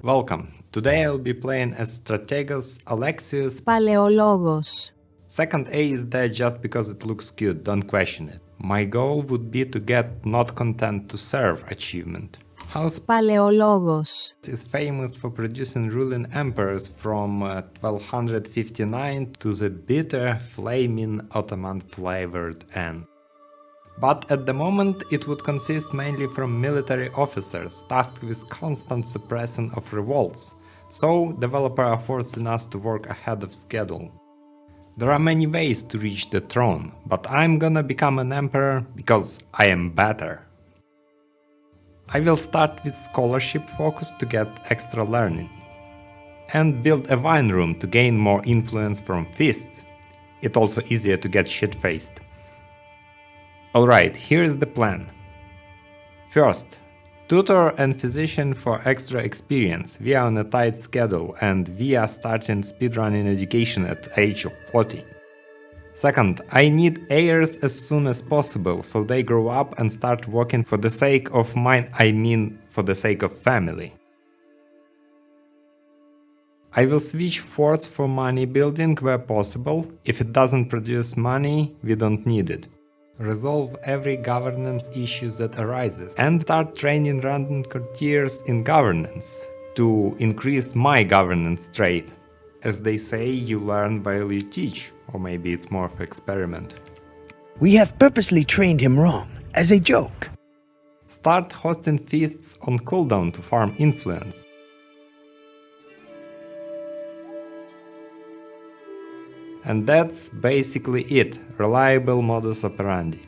Welcome. Today I'll be playing as strategos Alexios Palaiologos. Second A is there just because it looks cute, don't question it. My goal would be to get not content to serve achievement. House Palaiologos. is famous for producing ruling emperors from 1259 to the bitter, flaming, Ottoman-flavored end. But at the moment it would consist mainly from military officers tasked with constant suppression of revolts, so developers are forcing us to work ahead of schedule. There are many ways to reach the throne, but I'm gonna become an emperor because I am better. I will start with scholarship focus to get extra learning, and build a wine room to gain more influence from feasts. It's also easier to get shit-faced. Alright, here is the plan. First, tutor and physician for extra experience. We are on a tight schedule and we are starting speedrunning education at age of 40. Second, I need heirs as soon as possible, so they grow up and start working for the sake of mine, I mean for the sake of family. I will switch forts for money building where possible. If it doesn't produce money, we don't need it. Resolve every governance issue that arises and start training random courtiers in governance to increase my governance trait. As they say, you learn while you teach, or maybe it's more of an experiment. We have purposely trained him wrong, as a joke. Start hosting feasts on cooldown to farm influence. And that's basically it, reliable modus operandi.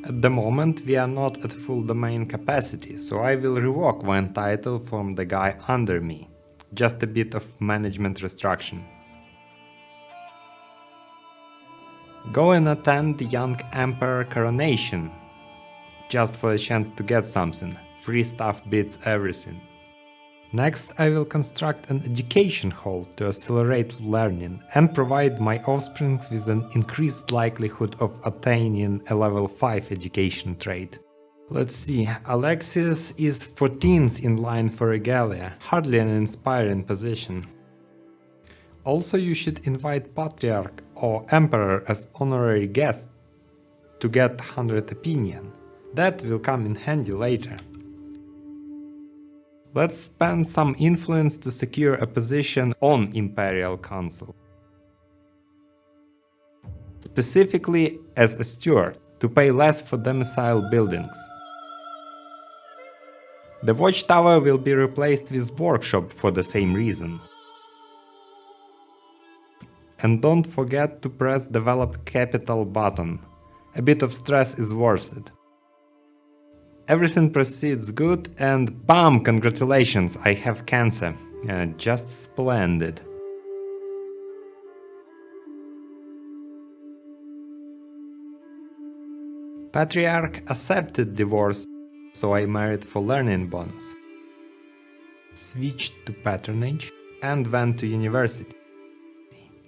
At the moment we are not at full domain capacity, so I will revoke one title from the guy under me. Just a bit of management restriction. Go and attend the young emperor coronation. Just for a chance to get something. Free stuff beats everything. Next, I will construct an education hall to accelerate learning and provide my offspring with an increased likelihood of attaining a level 5 education trait. Let's see, Alexios is 14th in line for regalia, hardly an inspiring position. Also, you should invite Patriarch or Emperor as honorary guest to get 100 opinion. That will come in handy later. Let's spend some influence to secure a position on Imperial Council. Specifically as a steward, to pay less for domicile buildings. The watchtower will be replaced with workshop for the same reason. And don't forget to press develop capital button. A bit of stress is worth it. Everything proceeds good and BAM! Congratulations, I have cancer. Just splendid. Patriarch accepted divorce, so I married for learning bonus. Switched to patronage and went to university.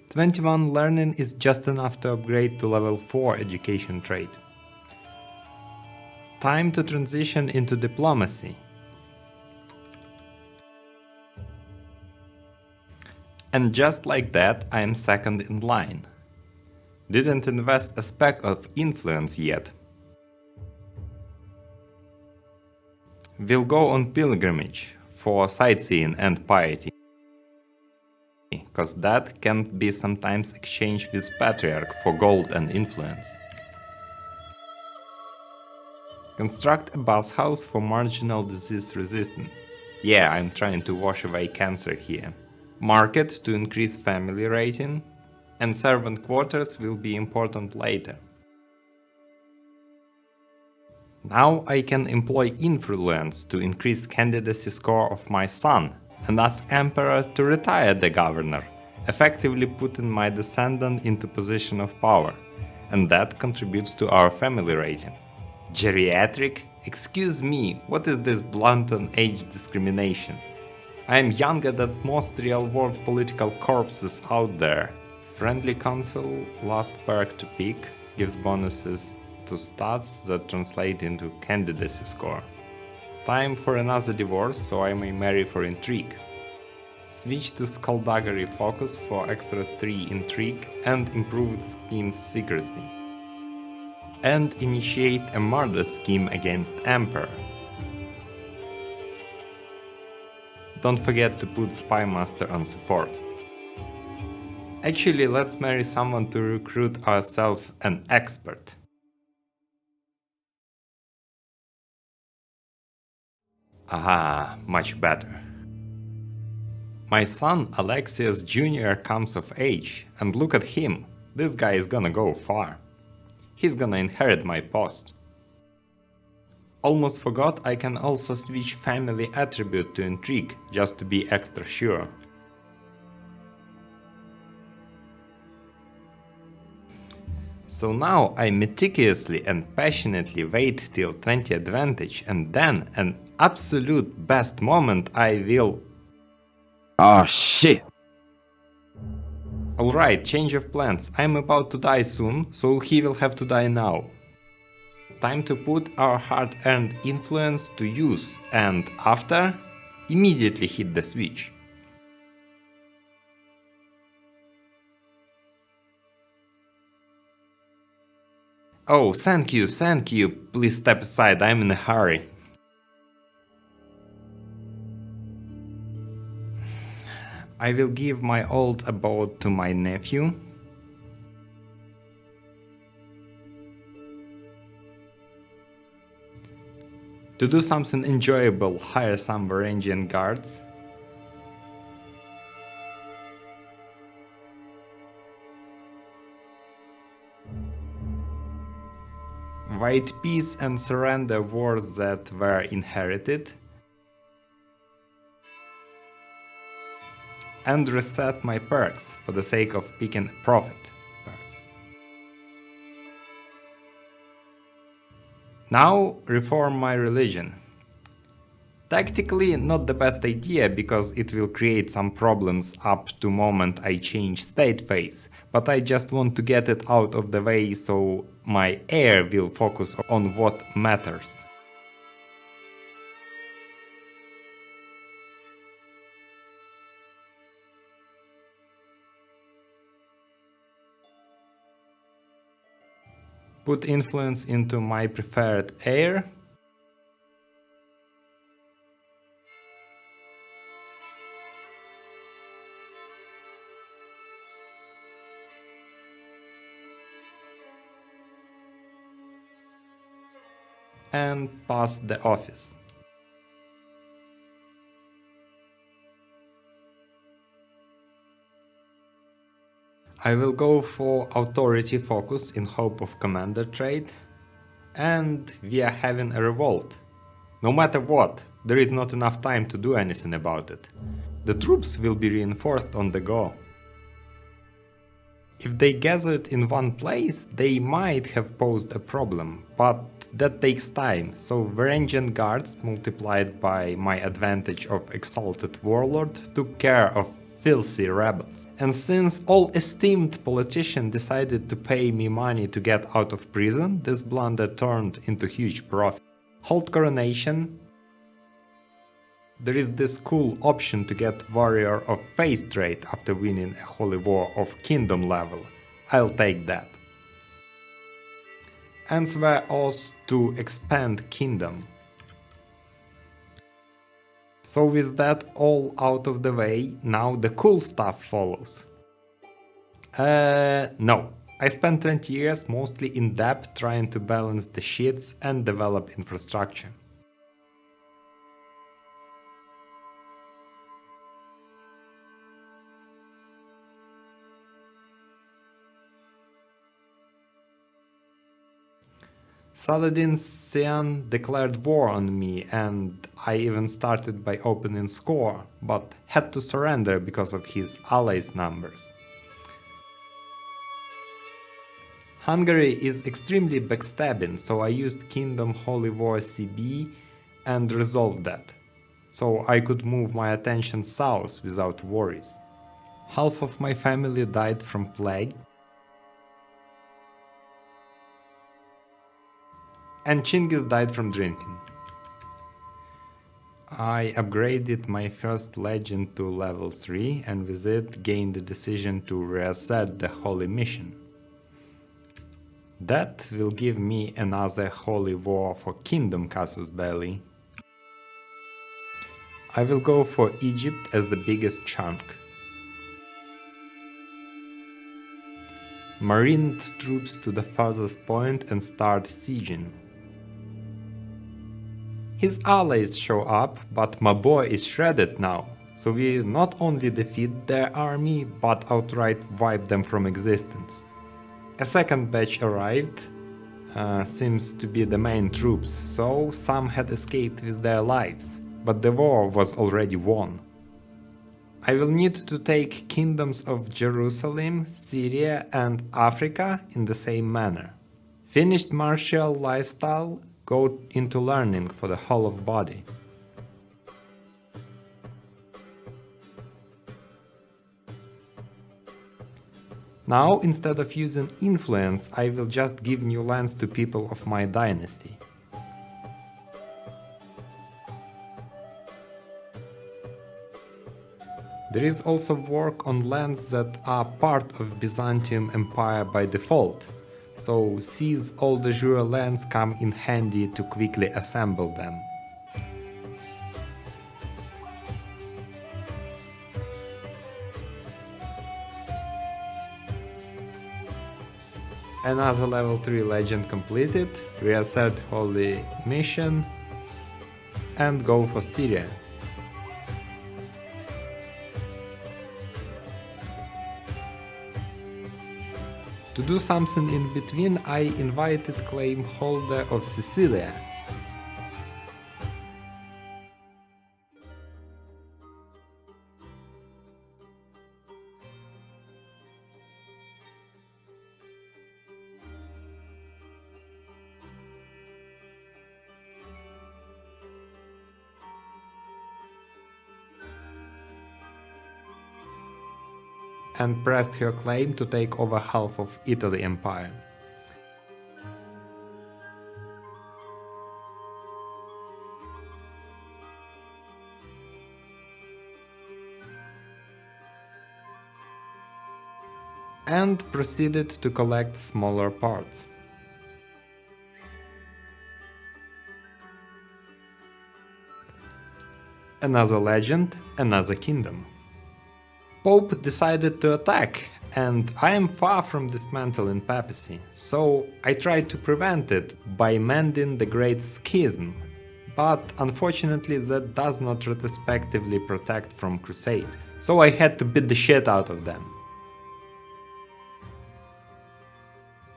21 learning is just enough to upgrade to level 4 education trait. Time to transition into diplomacy. And just like that, I am second in line. Didn't invest a speck of influence yet. Will go on pilgrimage for sightseeing and piety, cause that can be sometimes exchanged with Patriarch for gold and influence. Construct a bathhouse for marginal disease resistant. Yeah, I'm trying to wash away cancer here. Market to increase family rating, and servant quarters will be important later. Now I can employ influence to increase candidacy score of my son and ask Emperor to retire the governor, effectively putting my descendant into position of power, and that contributes to our family rating. Geriatric? Excuse me, what is this blatant age discrimination? I am younger than most real-world political corpses out there. Friendly Council, last perk to pick, gives bonuses to stats that translate into candidacy score. Time for another divorce, so I may marry for intrigue. Switch to skullduggery focus for extra 3 intrigue and improved scheme secrecy. And initiate a murder scheme against Emperor. Don't forget to put Spy Master on support. Actually, let's marry someone to recruit ourselves an expert. Ah, much better. My son Alexios Jr. comes of age, and look at him, this guy is gonna go far. He's gonna inherit my post. Almost forgot I can also switch family attribute to intrigue, just to be extra sure. So now I meticulously and passionately wait till 20 advantage, and then an absolute best moment I will... Oh shit. Alright, change of plans. I'm about to die soon, so he will have to die now. Time to put our hard-earned influence to use, and after, immediately hit the switch. Oh, thank you, please step aside, I'm in a hurry. I will give my old abode to my nephew. To do something enjoyable, hire some Varangian guards. Write peace and surrender wars that were inherited. And reset my perks for the sake of picking a profit. Now reform my religion. Tactically not the best idea, because it will create some problems up to moment I change state phase, but I just want to get it out of the way so my heir will focus on what matters. Put influence into my preferred heir. And pass the office. I will go for authority focus in hope of commander trade, and we are having a revolt. No matter what, there is not enough time to do anything about it. The troops will be reinforced on the go. If they gathered in one place, they might have posed a problem, but that takes time, so Varangian guards multiplied by my advantage of Exalted Warlord took care of filthy rebels. And since all esteemed politicians decided to pay me money to get out of prison, this blunder turned into huge profit. Hold coronation. There is this cool option to get Warrior of Faith trait after winning a Holy War of Kingdom level. I'll take that. And swear oath to expand Kingdom. So with that all out of the way, now the cool stuff follows. No. I spent 20 years mostly in depth trying to balance the shits and develop infrastructure. Saladin Sian declared war on me, and I even started by opening score, but had to surrender because of his allies' numbers. Hungary is extremely backstabbing, so I used Kingdom Holy War CB and resolved that, so I could move my attention south without worries. Half of my family died from plague, and Chinggis died from drinking. I upgraded my first legend to level 3 and with it gained the decision to reassert the holy mission. That will give me another holy war for Kingdom Casus Belli. I will go for Egypt as the biggest chunk. Marined troops to the farthest point and start sieging. His allies show up, but Mabor is shredded now, so we not only defeat their army, but outright wipe them from existence. A second batch arrived, seems to be the main troops, so some had escaped with their lives, but the war was already won. I will need to take kingdoms of Jerusalem, Syria and Africa in the same manner. Finished martial lifestyle, go into learning for the whole of body. Now, instead of using influence, I will just give new lands to people of my dynasty. There is also work on lands that are part of Byzantium Empire by default, so these all de jure lands come in handy to quickly assemble them. Another level 3 legend completed, reassert holy mission and go for Syria. To do something in between, I invited claim holder of Sicilia. And pressed her claim to take over half of Italy Empire. And proceeded to collect smaller parts. Another legend, another kingdom. Pope decided to attack, and I am far from dismantling papacy, so I tried to prevent it by mending the Great Schism, but unfortunately that does not retrospectively protect from crusade, so I had to beat the shit out of them.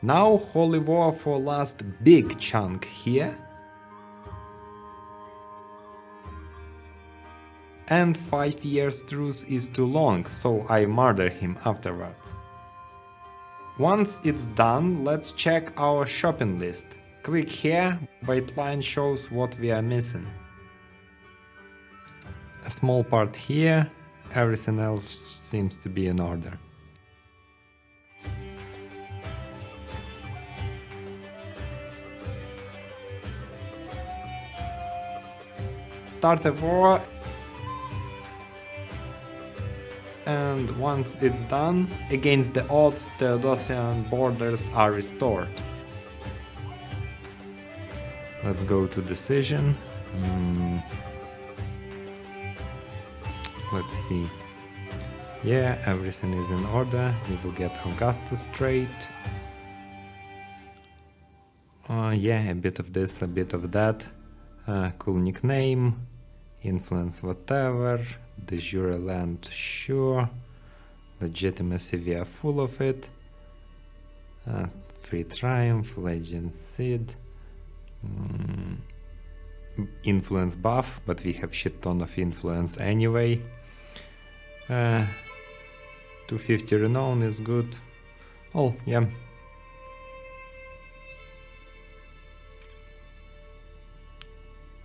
Now holy war for last big chunk here, and 5 years truce is too long, so I murder him afterwards. Once it's done, let's check our shopping list. Click here, white line shows what we are missing. A small part here, everything else seems to be in order. Start a war, and once it's done, against the odds, Theodosian borders are restored. Let's go to decision. Let's see. Yeah, everything is in order. We will get Augustus trait. Yeah, a bit of this, a bit of that. Cool nickname. Influence whatever. De jure land, sure. Legitimacy, we are full of it. Free triumph, legend seed. Influence buff, but we have shit ton of influence anyway. 250 renown is good. Oh, yeah.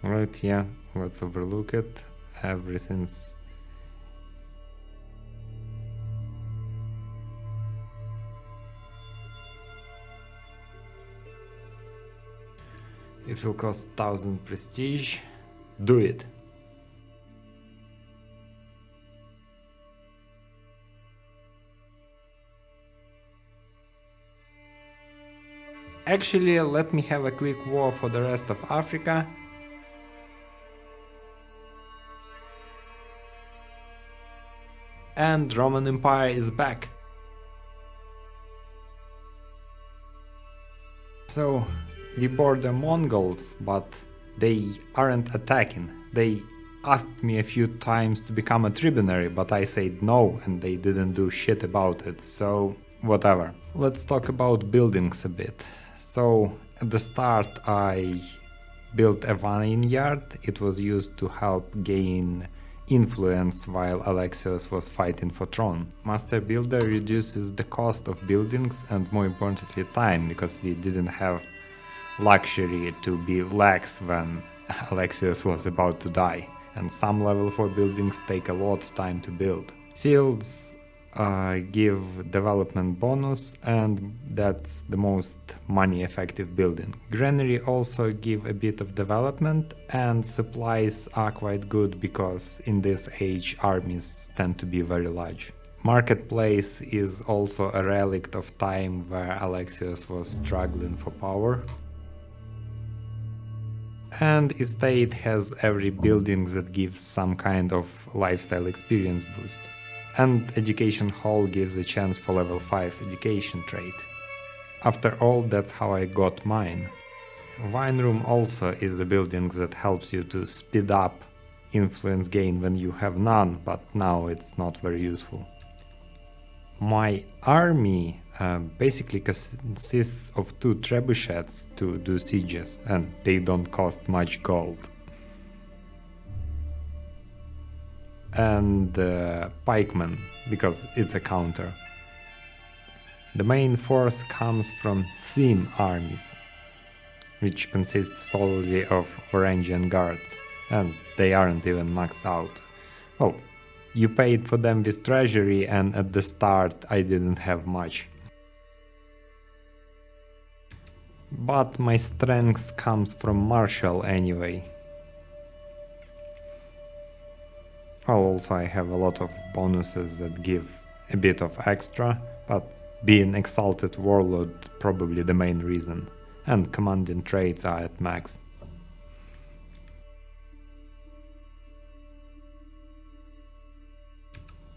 Right, yeah, let's overlook it. Everything's it will cost 1000 prestige. Do it. Actually, let me have a quick war for the rest of Africa. And Roman Empire is back. So, we bought the Mongols, but they aren't attacking. They asked me a few times to become a tribunary, but I said no, and they didn't do shit about it, so whatever. Let's talk about buildings a bit. So, at the start I built a vineyard. It was used to help gain influence while Alexios was fighting for throne. Master Builder reduces the cost of buildings and more importantly time, because we didn't have luxury to be lax when Alexios was about to die, and some level 4 buildings take a lot of time to build. Fields give development bonus, and that's the most money effective building. Granary also give a bit of development, and supplies are quite good because in this age armies tend to be very large. Marketplace is also a relic of time where Alexios was struggling for power. And estate has every building that gives some kind of lifestyle experience boost. And education hall gives a chance for level 5 education trait. After all, that's how I got mine. Wine room also is a building that helps you to speed up influence gain when you have none, but now it's not very useful. My army basically consists of 2 trebuchets to do sieges, and they don't cost much gold. And pikemen, because it's a counter. The main force comes from theme armies, which consist solely of Varangian guards, and they aren't even maxed out. Well, you paid for them with treasury, and at the start I didn't have much. But my strength comes from martial anyway. Well, also I have a lot of bonuses that give a bit of extra, but being exalted warlord probably the main reason, and commanding traits are at max.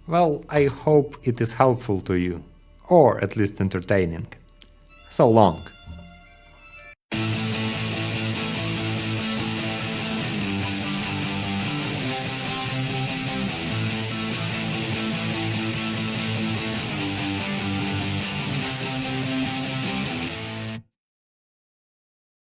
Well, I hope it is helpful to you, or at least entertaining. So long!